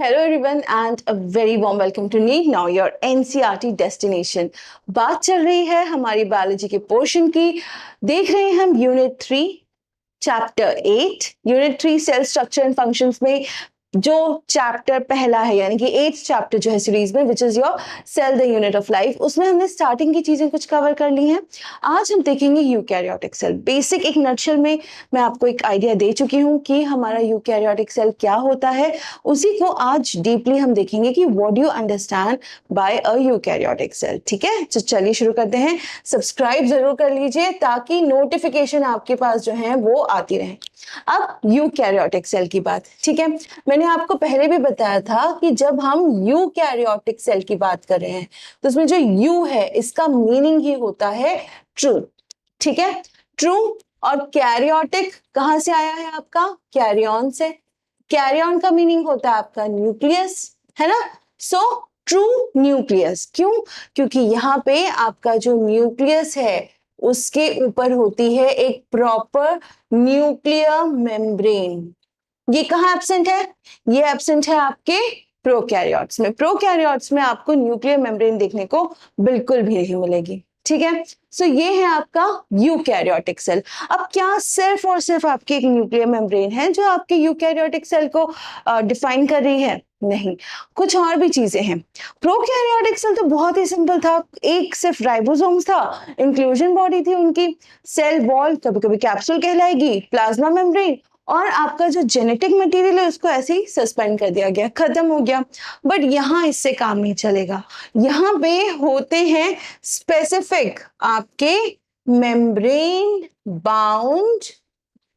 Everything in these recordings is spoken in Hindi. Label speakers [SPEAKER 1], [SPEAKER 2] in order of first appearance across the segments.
[SPEAKER 1] Hello everyone and a very warm welcome to Need Now your NCERT destination। बात चल रही है हमारी बायोलॉजी के पोर्शन की। देख रहे हैं हम unit 3 chapter 8 unit 3 cell structure and functions में जो चैप्टर पहला है यानी कि 8th चैप्टर जो है सीरीज में which is your cell the unit of life, उसमें हमने स्टार्टिंग की चीजें कुछ कवर कर ली हैं। आज हम देखेंगे यूकैरियोटिक सेल। बेसिक एक नटशेल में मैं आपको एक आइडिया दे चुकी हूँ कि हमारा यूकैरियोटिक सेल क्या होता है, उसी को आज डीपली हम देखेंगे कि what do you understand by a eukaryotic cell. ठीक है, तो चलिए शुरू करते हैं। सब्सक्राइब जरूर कर लीजिए ताकि नोटिफिकेशन आपके पास जो है वो आती रहे। अब यूकैरियोटिक सेल की बात, ठीक है, मैंने आपको पहले भी बताया था कि जब हम यूकैरियोटिक सेल की बात कर रहे हैं तो उसमें जो यू है इसका मीनिंग ही होता है ट्रू। ठीक है, ट्रू। और कैरियोटिक कहां से आया है आपका? कैरियन से। कैरियन का मीनिंग होता है आपका न्यूक्लियस, है ना। So true nucleus. क्यों? क्योंकि यहाँ पे आपका जो न्यूक्लियस है उसके ऊपर होती है एक प्रॉपर न्यूक्लियर मेम्ब्रेन। ये कहाँ एब्सेंट है? ये एब्सेंट है आपके प्रोकैरियोट्स में। प्रोकैरियोट्स में आपको न्यूक्लियर मेम्ब्रेन देखने को बिल्कुल भी नहीं मिलेगी। ठीक है, सो ये है आपका यूकैरियोटिक सेल। अब क्या सिर्फ और सिर्फ आपकी एक न्यूक्लियर मेम्ब्रेन है जो आपके यूकैरियोटिक सेल को डिफाइन कर रही है? नहीं, कुछ और भी चीजें हैं। प्रोकैरियोटिक सेल तो बहुत ही सिंपल था, एक सिर्फ राइबोसोम्स था, इंक्लूजन बॉडी थी उनकी, सेल वॉल कभी कभी कैप्सूल कहलाएगी, प्लाज्मा मेम्ब्रेन, और आपका जो जेनेटिक मटेरियल है उसको ऐसे ही सस्पेंड कर दिया गया, खत्म हो गया। बट यहाँ इससे काम नहीं चलेगा, यहाँ पे होते हैं स्पेसिफिक आपके membrane bound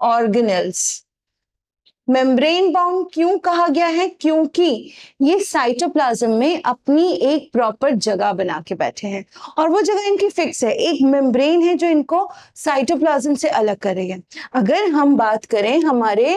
[SPEAKER 1] organelles. Membrane bound क्यों कहा गया है? क्योंकि ये साइटोप्लाज्म में अपनी एक प्रॉपर जगह बना के बैठे हैं और वो जगह इनकी फिक्स है। एक मेम्ब्रेन है जो इनको साइटोप्लाज्म से अलग कर रही है। अगर हम बात करें हमारे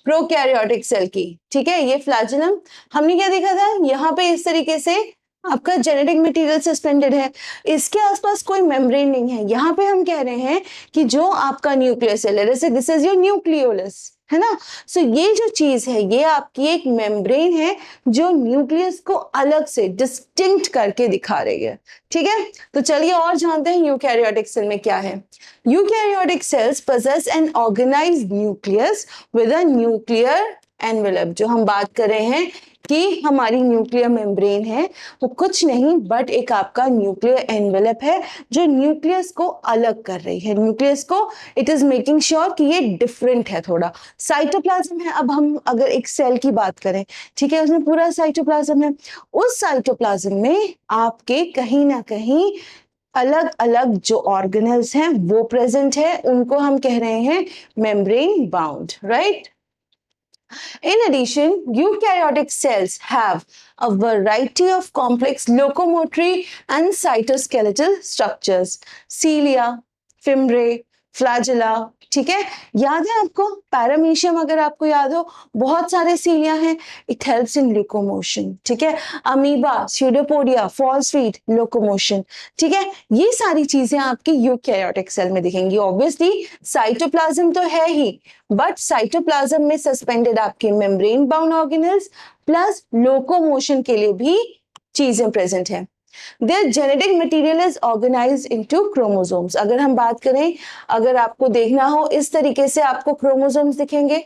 [SPEAKER 1] प्रोकैरियोटिक सेल की, ठीक है, ये फ्लैजेलम, हमने क्या देखा था? यहाँ पे इस तरीके से आपका जेनेटिक मटेरियल सस्पेंडेड है, इसके आसपास कोई मेम्ब्रेन नहीं है। यहाँ पे हम कह रहे हैं कि जो आपका न्यूक्लियस है, जैसे दिस इज योर न्यूक्लियोलस, है ना। सो ये जो चीज है ये आपकी एक मेम्ब्रेन है जो न्यूक्लियस को अलग से डिस्टिंक्ट करके दिखा रही है। ठीक है, तो चलिए और जानते हैं यूकैरियोटिक सेल में क्या है। Eukaryotic cells possess an organized nucleus with a nuclear envelope। जो हम बात कर रहे हैं कि हमारी न्यूक्लियर मेम्ब्रेन है वो कुछ नहीं बट एक आपका न्यूक्लियर एनवेलप है जो न्यूक्लियस को अलग कर रही है। न्यूक्लियस को इट इज मेकिंग श्योर कि ये डिफरेंट है थोड़ा। साइटोप्लाज्म है, अब हम अगर एक सेल की बात करें, ठीक है, उसमें पूरा साइटोप्लाज्म है, उस साइटोप्लाज्म में आपके कहीं ना कहीं अलग अलग जो ऑर्गेनल्स हैं वो प्रेजेंट है, उनको हम कह रहे हैं membrane bound, right. In addition, eukaryotic cells have a variety of complex locomotory and cytoskeletal structures. Cilia, fimbriae, flagella, ठीक है, याद है आपको? पैरामीशियम अगर आपको याद हो, बहुत सारे सीलिया हैं, इट हेल्प्स इन लोकोमोशन। ठीक है, amoeba, pseudopodia, false feet, locomotion. ठीक है, ये सारी चीजें आपकी यूकैरियोटिक सेल में दिखेंगी। ऑब्वियसली साइटोप्लाज्म तो है ही, बट साइटोप्लाज्म में सस्पेंडेड आपके membrane bound organelles plus locomotion के लिए भी चीजें प्रेजेंट है। Their genetic material is organized into chromosomes। अगर हम बात करें, अगर आपको देखना हो इस तरीके से आपको क्रोमोसोम्स दिखेंगे,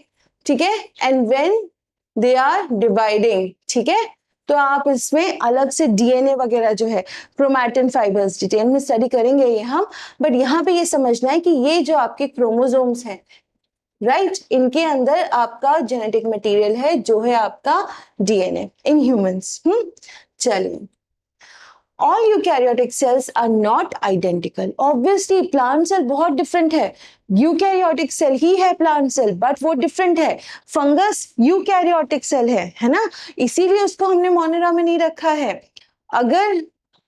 [SPEAKER 1] ठीक है, and when they are dividing, ठीक है, तो आप इसमें अलग से डीएनए वगैरह जो है, क्रोमैटिन फाइबर्स, डिटेल में स्टडी करेंगे ये हम, बट यहाँ पे ये समझना है कि ये जो आपके क्रोमोसोम्स हैं, राइट, इनके अंदर आपका जेनेटिक मटेरियल है जो है आपका डीएनए इन ह्यूमंस। चलिए, All eukaryotic cells are not identical। Obviously plant cell बहुत different है, यूकैरियोटिक सेल ही है प्लांट सेल बट वो डिफरेंट है। फंगस यूकैरियोटिक सेल है ना, इसीलिए उसको हमने मोनेरा में नहीं रखा है। अगर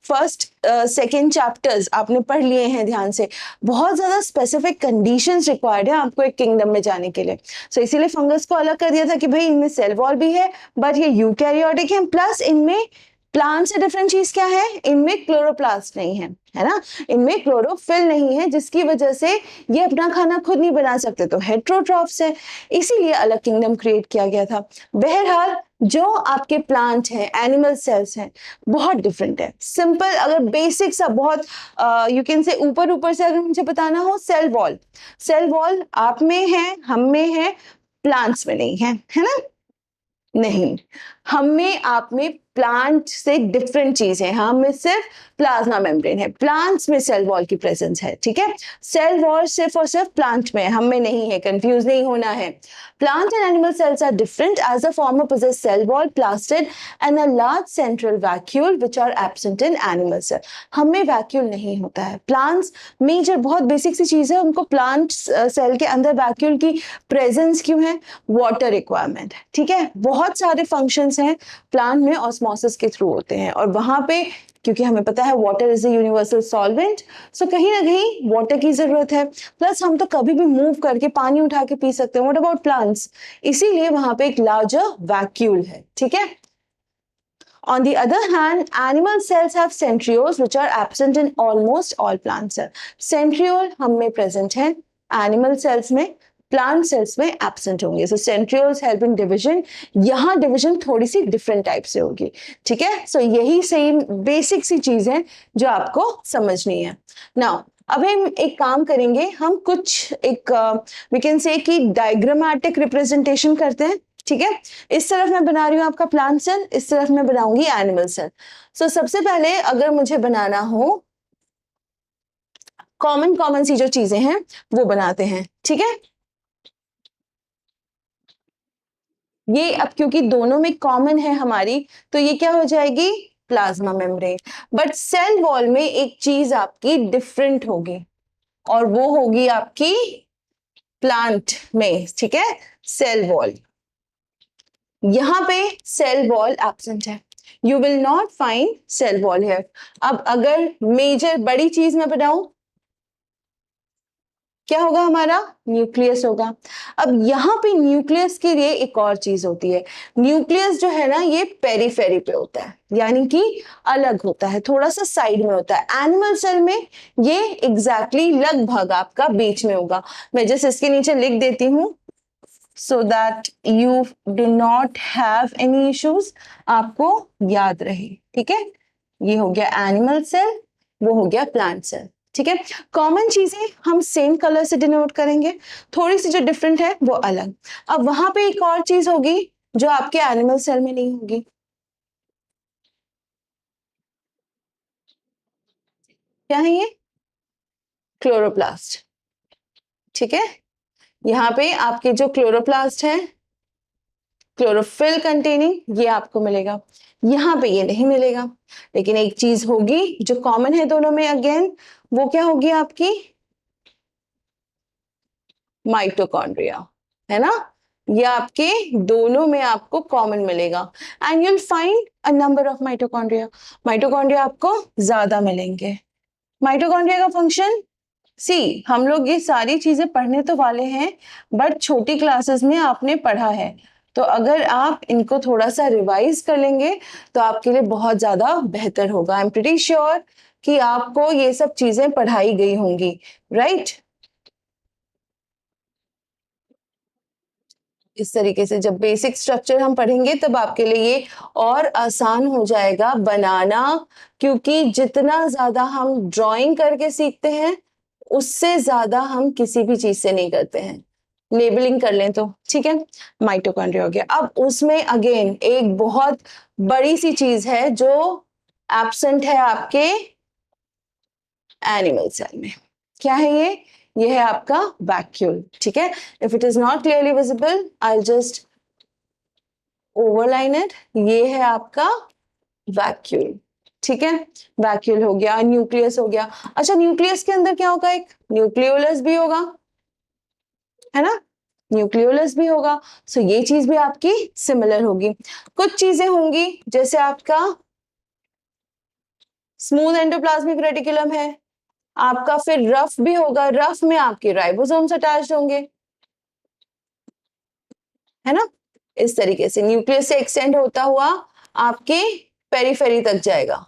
[SPEAKER 1] फर्स्ट सेकेंड चैप्टर्स आपने पढ़ लिए हैं ध्यान से, बहुत ज्यादा स्पेसिफिक कंडीशंस रिक्वायर्ड है आपको एक किंगडम में जाने के लिए। सो इसीलिए फंगस को अलग कर दिया था कि भाई इनमें सेल वॉल भी है बट ये यूकैरियोटिक है, प्लस इनमें प्लांट से डिफरेंट चीज क्या है, इनमें क्लोरोप्लास्ट नहीं है ना, इनमें क्लोरोफिल नहीं है, जिसकी वजह से ये अपना खाना खुद नहीं बना सकते, तो हेट्रोट्रॉफ्स है, इसीलिए अलग किंगडम क्रिएट किया गया था। बहरहाल जो आपके प्लांट हैं, एनिमल सेल्स हैं, बहुत डिफरेंट है। सिंपल अगर बेसिक सा बहुत यू कैन से ऊपर ऊपर से अगर मुझे बताना हो, सेल वॉल आप में है, हम में है, प्लांट्स में नहीं है ना? नहीं, हम में आप में प्लांट से डिफरेंट चीज है। हम में सिर्फ प्लाज्मा मेम्ब्रेन है, प्लांट्स में सेल वॉल की प्रेजेंस है। ठीक है, सेल वॉल सिर्फ और सिर्फ प्लांट में है, हम में नहीं है, कंफ्यूज नहीं होना है। Plant and animal cells are different as the former possess cell wall, plastid and a large central vacuole which are absent in animal cell. हम में वैक्यूल नहीं होता है। प्लांट्स मेजर बहुत बेसिक सी चीज है, उनको प्लांट सेल के अंदर वैक्यूल की प्रेजेंस क्यों है? Water requirement. ठीक है, बहुत सारे फंक्शंस हैं प्लांट में, ऑस्मोसिस के थ्रू होते हैं, और वहां पे क्योंकि हमें पता है water is a universal solvent, so कहीं ना कहीं वाटर की जरूरत है। प्लस हम तो कभी भी मूव करके पानी उठा के पी सकते हैं, व्हाट अबाउट प्लांट्स? इसीलिए वहां पे एक लार्जर वैक्यूल है। ठीक है, on the other hand, animal cells have centrioles which are absent in almost all plant cells. Centriole हम में present है, animal cells में, plant cells में absent होंगे. So centrioles help in division. यहाँ division थोड़ी सी different type से होगी. ठीक है, so यही same basic सी चीज है जो आपको समझनी है. Now अब हम एक काम करेंगे, हम कुछ एक वी कैन से कि डायग्रामेटिक रिप्रेजेंटेशन करते हैं। ठीक है, इस तरफ मैं बना रही हूं आपका प्लांट सेल, इस तरफ मैं बनाऊंगी एनिमल सेल। सो सबसे पहले अगर मुझे बनाना हो कॉमन सी जो चीजें हैं वो बनाते हैं। ठीक है, ये अब क्योंकि दोनों में कॉमन है हमारी, तो ये क्या हो जाएगी? Plasma membrane. But cell wall में एक चीज आपकी डिफरेंट होगी, और वो होगी आपकी प्लांट में। ठीक है, सेल वॉल, यहां पे सेल वॉल एब्सेंट है, you will not find cell wall here. अब अगर मेजर बड़ी चीज में बनाऊं, क्या होगा? हमारा न्यूक्लियस होगा। अब यहाँ पे न्यूक्लियस के लिए एक और चीज होती है, न्यूक्लियस जो है ना ये पेरीफेरी पे होता है, यानी कि अलग होता है, थोड़ा सा साइड में होता है। एनिमल सेल में ये एग्जैक्टली लगभग आपका बीच में होगा। मैं जस्ट इसके नीचे लिख देती हूँ so that you do not have any issues, आपको याद रहे। ठीक है, ये हो गया एनिमल सेल, वो हो गया प्लांट सेल। ठीक है, कॉमन चीजें हम सेम कलर से डिनोट करेंगे, थोड़ी सी जो डिफरेंट है वो अलग। अब वहां पे एक और चीज होगी जो आपके एनिमल सेल में नहीं होगी, क्या है ये? क्लोरोप्लास्ट। ठीक है, यहाँ पे आपके जो क्लोरोप्लास्ट है, क्लोरोफिल कंटेनिंग, ये आपको मिलेगा, यहाँ पे ये नहीं मिलेगा। लेकिन एक चीज होगी जो कॉमन है दोनों में, अगेन वो क्या होगी आपकी? माइटोकॉन्ड्रिया, है ना? ये आपके दोनों में आपको कॉमन मिलेगा, and you'll find a number of mitochondria. Mitochondria आपको ज्यादा मिलेंगे। माइटोकॉन्ड्रिया का फंक्शन, सी हम लोग ये सारी चीजें पढ़ने तो वाले हैं, बट छोटी क्लासेस में आपने पढ़ा है, तो अगर आप इनको थोड़ा सा रिवाइज कर लेंगे तो आपके लिए बहुत ज्यादा बेहतर होगा। आई एम प्रीटी श्योर कि आपको ये सब चीजें पढ़ाई गई होंगी, राइट? इस तरीके से जब बेसिक स्ट्रक्चर हम पढ़ेंगे तब आपके लिए ये और आसान हो जाएगा बनाना, क्योंकि जितना ज्यादा हम ड्राइंग करके सीखते हैं उससे ज्यादा हम किसी भी चीज से नहीं करते हैं। लेबलिंग कर लें तो ठीक है, माइटोकॉन्ड्रिया हो गया। अब उसमें अगेन एक बहुत बड़ी सी चीज है जो एब्सेंट है आपके एनिमल सेल में। क्या है ये? ये है आपका वैक्यूल। ठीक है, if it is not clearly visible I just overline it. ये है आपका वैक्यूल। ठीक है, वैक्यूल हो गया, न्यूक्लियस हो गया। अच्छा, न्यूक्लियस के अंदर क्या होगा? एक न्यूक्लियोलस भी होगा, है ना? न्यूक्लियोलस भी होगा। सो ये चीज भी आपकी सिमिलर होगी। कुछ चीजें होंगी जैसे आपका स्मूथ एंडोप्लाज्मिक रेटिकुलम है आपका, फिर रफ भी होगा, रफ में आपके राइबोसोम्स अटैच्ड होंगे, है ना? इस तरीके से न्यूक्लियस से एक्सटेंड होता हुआ आपके पेरीफेरी तक जाएगा।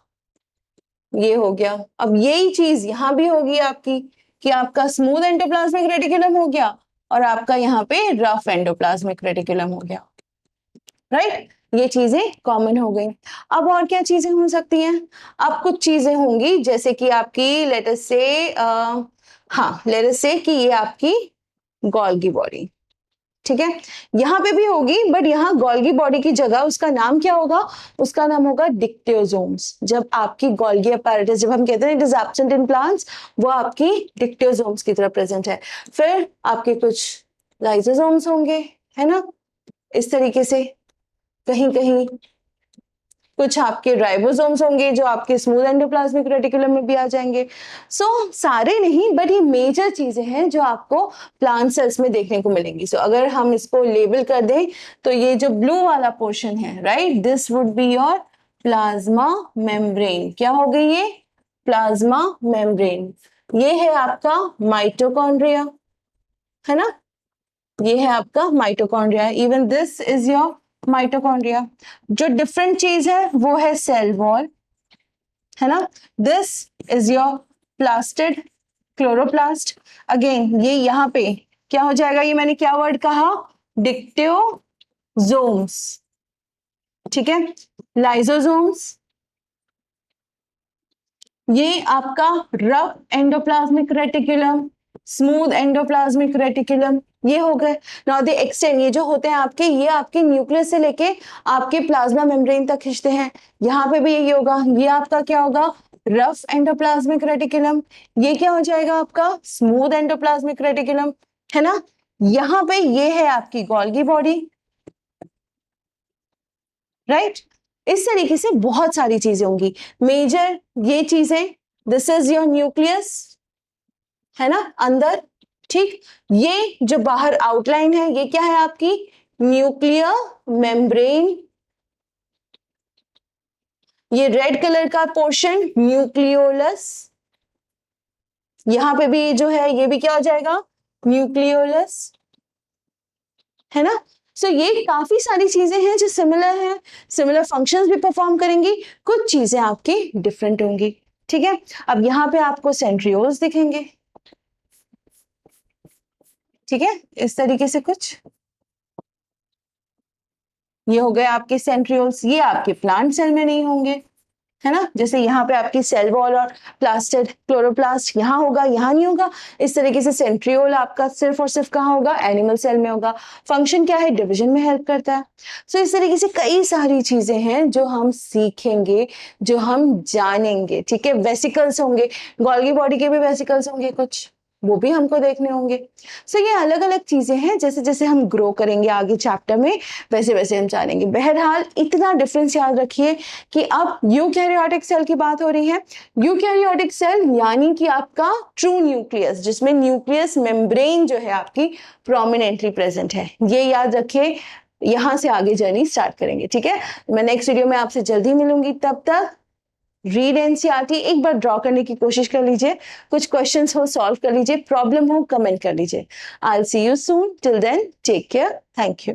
[SPEAKER 1] ये हो गया। अब यही चीज यहां भी होगी आपकी, कि आपका स्मूथ एंडोप्लाज्मिक रेटिकुलम हो गया और आपका यहाँ पे रफ एंडोप्लाज्मिक रेटिकुलम हो गया, राइट? ये चीजें कॉमन हो गई। अब और क्या चीजें हो सकती हैं? अब कुछ चीजें होंगी जैसे कि आपकी लेट अस से कि ये आपकी गोल्गी बॉडी, ठीक है, यहाँ पे भी होगी, बट यहाँ गोल्गी बॉडी की जगह उसका नाम क्या होगा? उसका नाम होगा डिक्टियोसोम्स। जब आपकी गोल्गी अपैरेटस, जब हम कहते हैं it is absent in plants, वो आपकी डिक्टियोसोम्स की तरह प्रेजेंट है। फिर आपके कुछ लाइसोसोम्स होंगे, है ना, इस तरीके से। कहीं कहीं कुछ आपके राइबोसोम्स होंगे जो आपके स्मूथ एंडोप्लाज्मिक रेटिकुलम में भी आ जाएंगे। सारे नहीं, बट ये मेजर चीजें हैं जो आपको प्लांट सेल्स में देखने को मिलेंगी। अगर हम इसको लेबल कर दें तो ये जो ब्लू वाला पोर्शन है, right, this would be your plasma membrane. क्या हो गई ये? Plasma membrane. ये है आपका माइटोकॉन्ड्रिया, है ना, ये है आपका mitochondria. Even this is your mitochondria. जो डिफरेंट चीज है वो है सेल वॉल, है ना। This is your plastid chloroplast. Again ये यहाँ पे क्या हो जाएगा? ये मैंने क्या वर्ड कहा? डिक्टियोसोम्स, ठीक है। लाइसोसोम्स, ये आपका rough endoplasmic reticulum, smooth endoplasmic reticulum, ये हो गए। नाउ दे एक्सटेंड, ये जो होते हैं आपके, ये आपके न्यूक्लियस से लेके आपके प्लाज्मा मेम्ब्रेन तक खींचते हैं। यहाँ पे भी यही होगा। ये आपका क्या होगा? Rough endoplasmic reticulum. ये क्या हो जाएगा आपका? स्मूथ एंडोप्लाज्मिक रेटिकुलम, है ना। यहाँ पे ये है आपकी गोल्गी बॉडी, राइट। इस तरीके से बहुत सारी चीजें होंगी। मेजर ये चीजें, दिस इज योर न्यूक्लियस, है ना, अंदर, ठीक। ये जो बाहर आउटलाइन है ये क्या है आपकी? Nuclear membrane. ये रेड कलर का पोर्शन न्यूक्लियोलस। यहां पे भी जो है ये भी क्या हो जाएगा? न्यूक्लियोलस, है ना। ये काफी सारी चीजें हैं जो सिमिलर हैं, सिमिलर फंक्शंस भी परफॉर्म करेंगी, कुछ चीजें आपकी डिफरेंट होंगी, ठीक है। अब यहाँ पे आपको सेंट्रियोल्स दिखेंगे, ठीक है, इस तरीके से कुछ। ये हो गए आपके सेंट्रियोल्स। ये आपके प्लांट सेल में नहीं होंगे, है ना। जैसे यहाँ पे आपकी सेल वॉल और प्लास्टिड क्लोरोप्लास्ट यहाँ होगा, यहाँ नहीं होगा। इस तरीके से सेंट्रियोल आपका सिर्फ और सिर्फ कहाँ होगा? एनिमल सेल में होगा। फंक्शन क्या है? डिवीजन में हेल्प करता है। इस तरीके से कई सारी चीजें हैं जो हम सीखेंगे, जो हम जानेंगे, ठीक है। वेसिकल्स होंगे, गोल्गी बॉडी के भी वेसिकल्स होंगे कुछ, वो भी हमको देखने होंगे। ये अलग अलग चीजें हैं, जैसे जैसे हम ग्रो करेंगे आगे चैप्टर में वैसे वैसे हम जानेंगे। बहरहाल इतना डिफरेंस याद रखिए कि अब यूकैरियोटिक सेल की बात हो रही है। यूकैरियोटिक सेल यानी कि आपका ट्रू न्यूक्लियस, जिसमें न्यूक्लियस मेम्ब्रेन जो है आपकी प्रोमिनेंटली प्रेजेंट है। ये याद रखिए, यहां से आगे जर्नी स्टार्ट करेंगे, ठीक है। मैं नेक्स्ट वीडियो में आपसे जल्दी मिलूंगी। तब तक रीड एनसीईआरटी एक बार ड्रॉ करने की कोशिश कर लीजिए, कुछ क्वेश्चंस हो सॉल्व कर लीजिए, प्रॉब्लम हो कमेंट कर लीजिए। I will see you soon, till then take care, thank you.